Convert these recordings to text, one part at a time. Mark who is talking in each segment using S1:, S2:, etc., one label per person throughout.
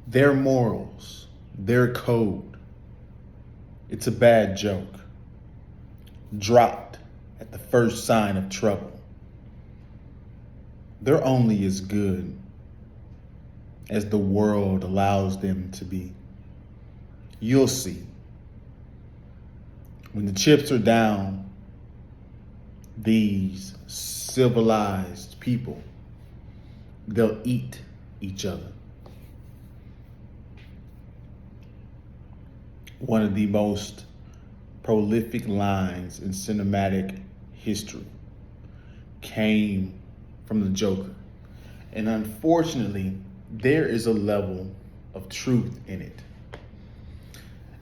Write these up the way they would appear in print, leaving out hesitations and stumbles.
S1: Their morals, their code, it's a bad joke. Dropped at the first sign of trouble. They're only as good as the world allows them to be. You'll see. When the chips are down, these civilized people, they'll eat each other. One of the most prolific lines in cinematic history came from the Joker. And unfortunately, there is a level of truth in it.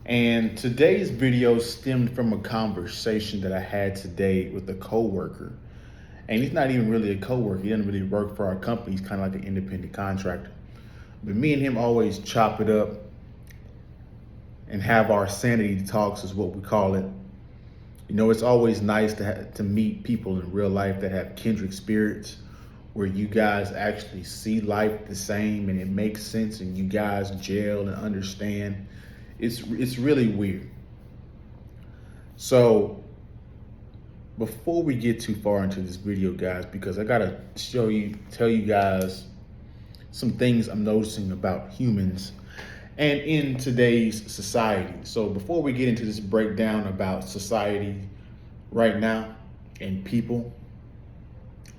S1: And today's video stemmed from a conversation that I had today with a coworker. And he's not even really a coworker. He doesn't really work for our company. He's kind of like an independent contractor. But me and him always chop it up and have our sanity talks, is what we call it. You know, it's always nice to meet people in real life that have kindred spirits, where you guys actually see life the same and it makes sense and you guys gel and understand. It's really weird. So before we get too far into this video, guys, because I gotta tell you guys some things I'm noticing about humans and in today's society. So before we get into this breakdown about society right now and people,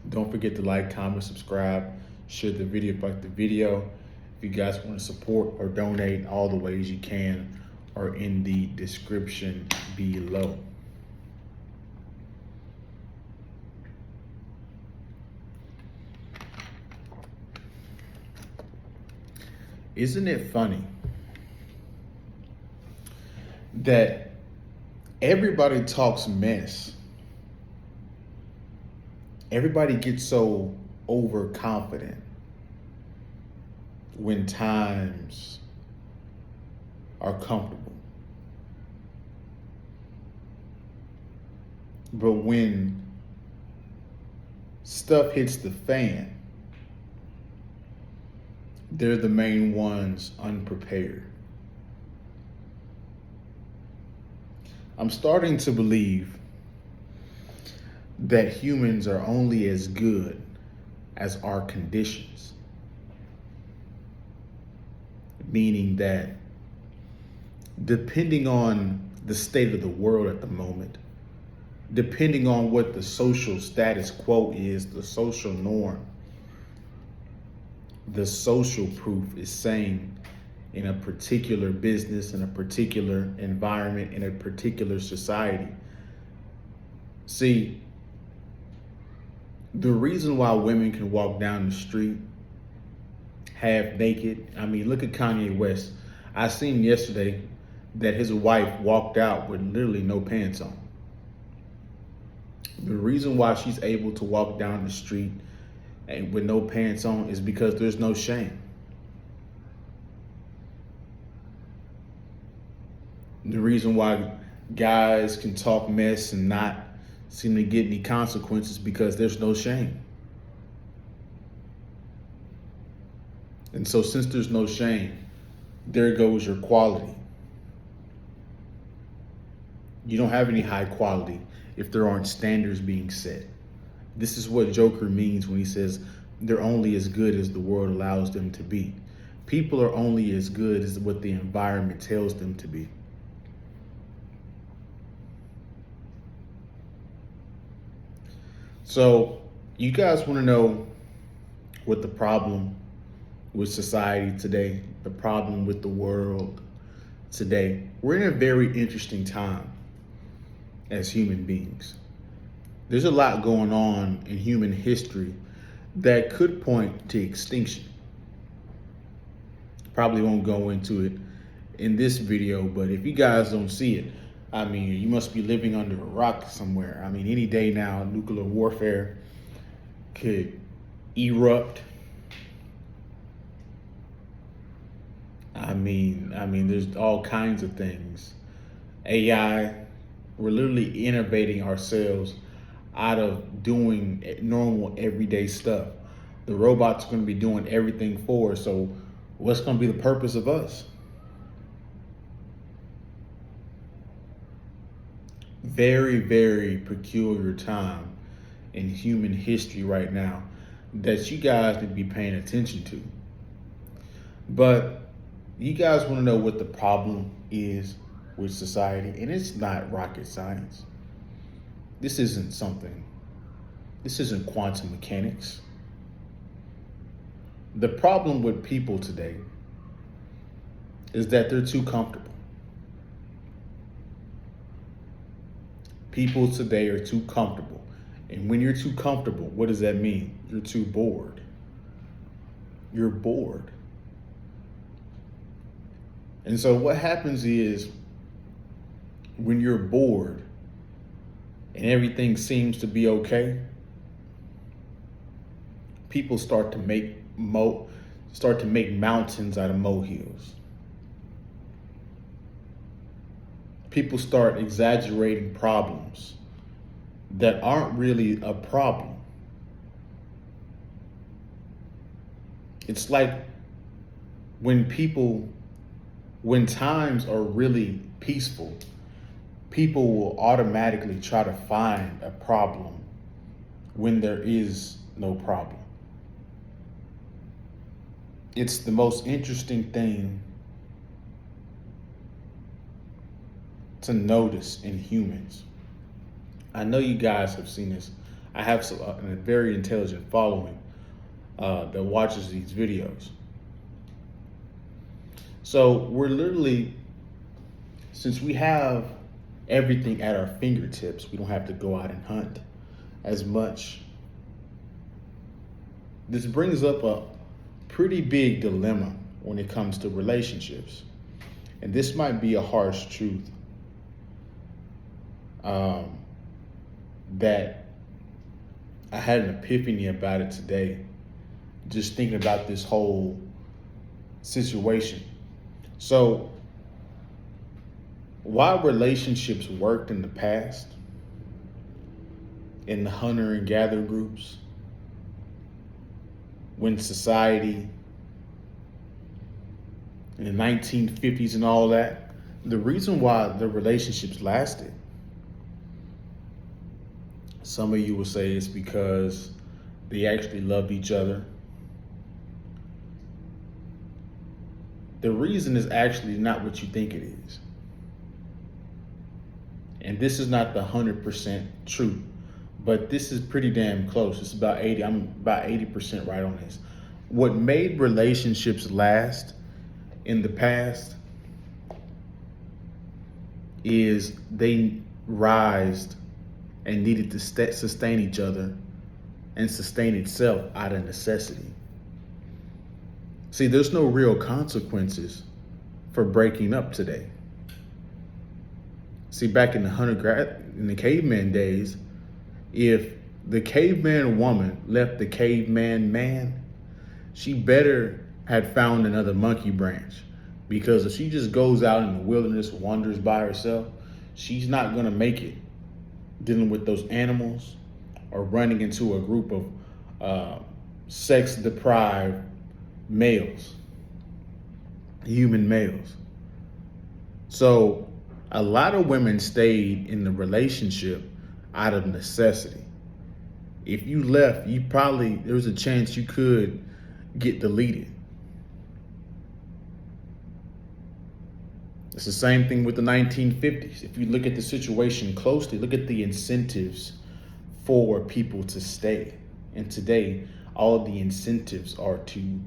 S1: don't forget to like, comment, subscribe, share the video if you like the video. If you guys want to support or donate, all the ways you can are in the description below. Isn't it funny that everybody talks mess? Everybody gets so overconfident when times are comfortable. But when stuff hits the fan, they're the main ones unprepared. I'm starting to believe that humans are only as good as our conditions. Meaning that depending on the state of the world at the moment, depending on what the social status quo is, the social norm, the social proof is saying in a particular business, in a particular environment, in a particular society. See, the reason why women can walk down the street half naked, I mean, look at Kanye West. I seen yesterday that his wife walked out with literally no pants on. The reason why she's able to walk down the street and with no pants on is because there's no shame. The reason why guys can talk mess and not seem to get any consequences because there's no shame. And so since there's no shame, there goes your quality. You don't have any high quality if there aren't standards being set. This is what Joker means when he says they're only as good as the world allows them to be. People are only as good as what the environment tells them to be. So you guys want to know what the problem with society today, the problem with the world today? We're in a very interesting time as human beings. There's a lot going on in human history that could point to extinction. Probably won't go into it in this video, but if you guys don't see it, I mean, you must be living under a rock somewhere. I mean, any day now, nuclear warfare could erupt. I mean, there's all kinds of things. AI, we're literally innovating ourselves out of doing normal everyday stuff. The robots are going to be doing everything for us. So What's going to be the purpose of us? Very, very peculiar time in human history right now that you guys need to be paying attention to. But you guys want to know what the problem is with society, and it's not rocket science. This isn't quantum mechanics. The problem with people today is that they're too comfortable. People today are too comfortable. And when you're too comfortable, what does that mean? You're too bored. You're bored. And so what happens is when you're bored and everything seems to be okay, people start to make mountains out of molehills. People start exaggerating problems that aren't really a problem. It's like when times are really peaceful, people will automatically try to find a problem when there is no problem. It's the most interesting thing to notice in humans. I know you guys have seen this. I have a very intelligent following that watches these videos. So we're literally, since we have everything at our fingertips, we don't have to go out and hunt as much. This brings up a pretty big dilemma when it comes to relationships. And this might be a harsh truth that I had an epiphany about it today, just thinking about this whole situation. So, while relationships worked in the past, in the hunter and gatherer groups, when society in the 1950s and all that, the reason why the relationships lasted, some of you will say it's because they actually loved each other. The reason is actually not what you think it is. And this is not the 100% truth, but this is pretty damn close. It's about 80. I'm about 80% right on this. What made relationships last in the past is they rised and needed to sustain each other and sustain itself out of necessity. See, there's no real consequences for breaking up today. See, back in the caveman days, if the caveman woman left the caveman man, she better had found another monkey branch, because if she just goes out in the wilderness, wanders by herself, she's not gonna make it dealing with those animals or running into a group of sex deprived males, human males. So a lot of women stayed in the relationship out of necessity. If you left, there was a chance you could get deleted. It's the same thing with the 1950s. If you look at the situation closely, look at the incentives for people to stay. And today, all of the incentives are to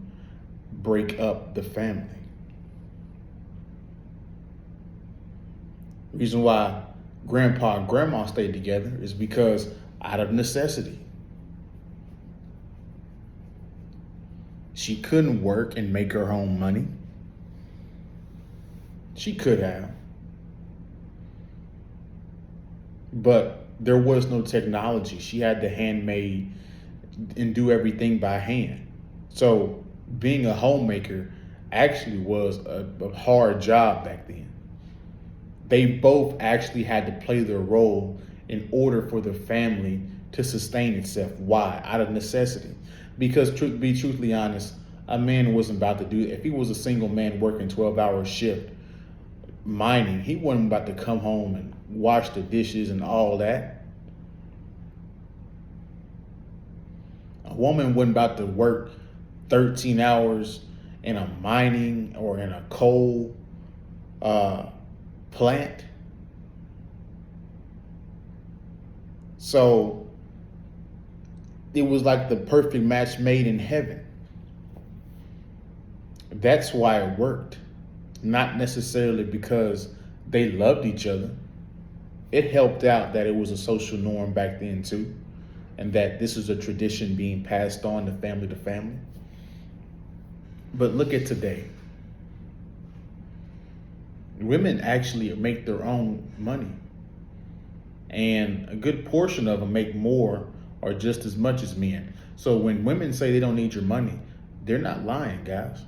S1: break up the family. The reason why grandpa and grandma stayed together is because out of necessity. She couldn't work and make her own money. She could have. But there was no technology. She had to handmade and do everything by hand. So being a homemaker actually was a hard job back then. They both actually had to play their role in order for the family to sustain itself. Why? Out of necessity. Because be truthfully honest, A man wasn't about to do that. If he was a single man working 12-hour shift, mining, he wasn't about to come home and wash the dishes and all that. A woman wasn't about to work 13 hours in a mining or in a coal plant. So it was like the perfect match made in heaven. That's why it worked. Not necessarily because they loved each other. It helped out that it was a social norm back then too, and that this is a tradition being passed on to family. But look at today. Women actually make their own money, and a good portion of them make more or just as much as men. So when women say they don't need your money, they're not lying, guys.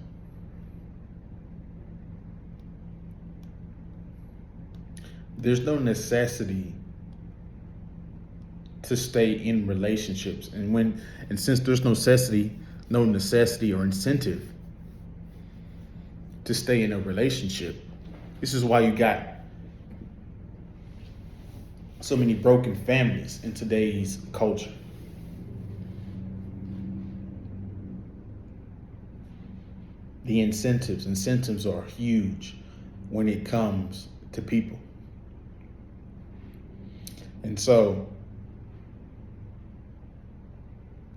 S1: There's no necessity to stay in relationships. And since there's no necessity or incentive to stay in a relationship, this is why you got so many broken families in today's culture. The incentives are huge when it comes to people. And so,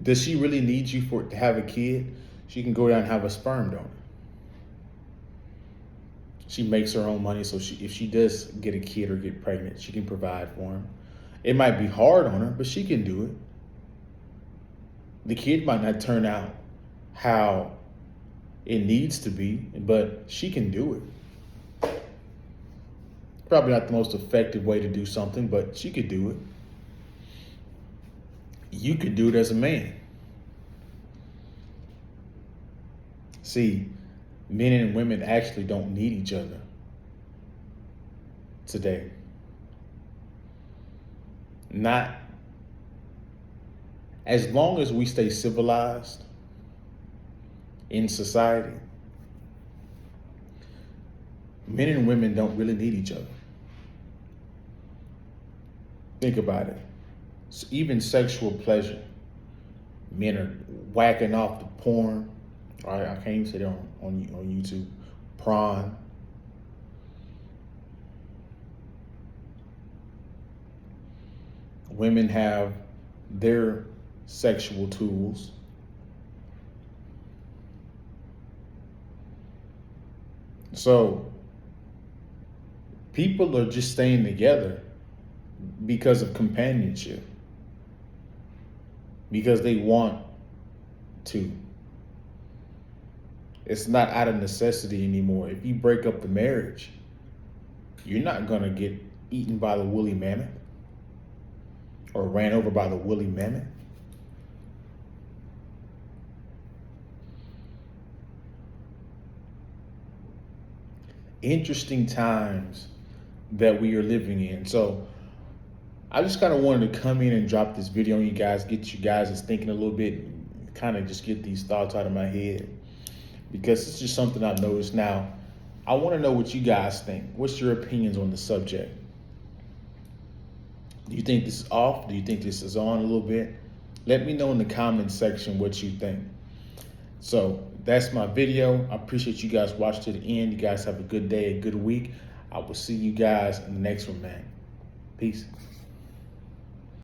S1: does she really need you to have a kid? She can go down and have a sperm donor. She makes her own money, so if she does get a kid or get pregnant, she can provide for him. It might be hard on her, but she can do it. The kid might not turn out how it needs to be, but she can do it. Probably not the most effective way to do something, but she could do it. You could do it as a man. See, men and women actually don't need each other today. Not as long as we stay civilized in society. Men and women don't really need each other. Think about it. So even sexual pleasure. Men are whacking off the porn. I can't even say that on YouTube. Prawn. Women have their sexual tools. So people are just staying together because of companionship, because they want to. It's not out of necessity anymore. If you break up the marriage, you're not going to get eaten by the woolly mammoth or ran over by the woolly mammoth. Interesting times that we are living in. So I just kind of wanted to come in and drop this video on you guys, get you guys thinking a little bit, kind of just get these thoughts out of my head, because it's just something I've noticed. Now, I want to know what you guys think. What's your opinions on the subject? Do you think this is off? Do you think this is on a little bit? Let me know in the comments section what you think. So that's my video. I appreciate you guys watching to the end. You guys have a good day, a good week. I will see you guys in the next one, man. Peace.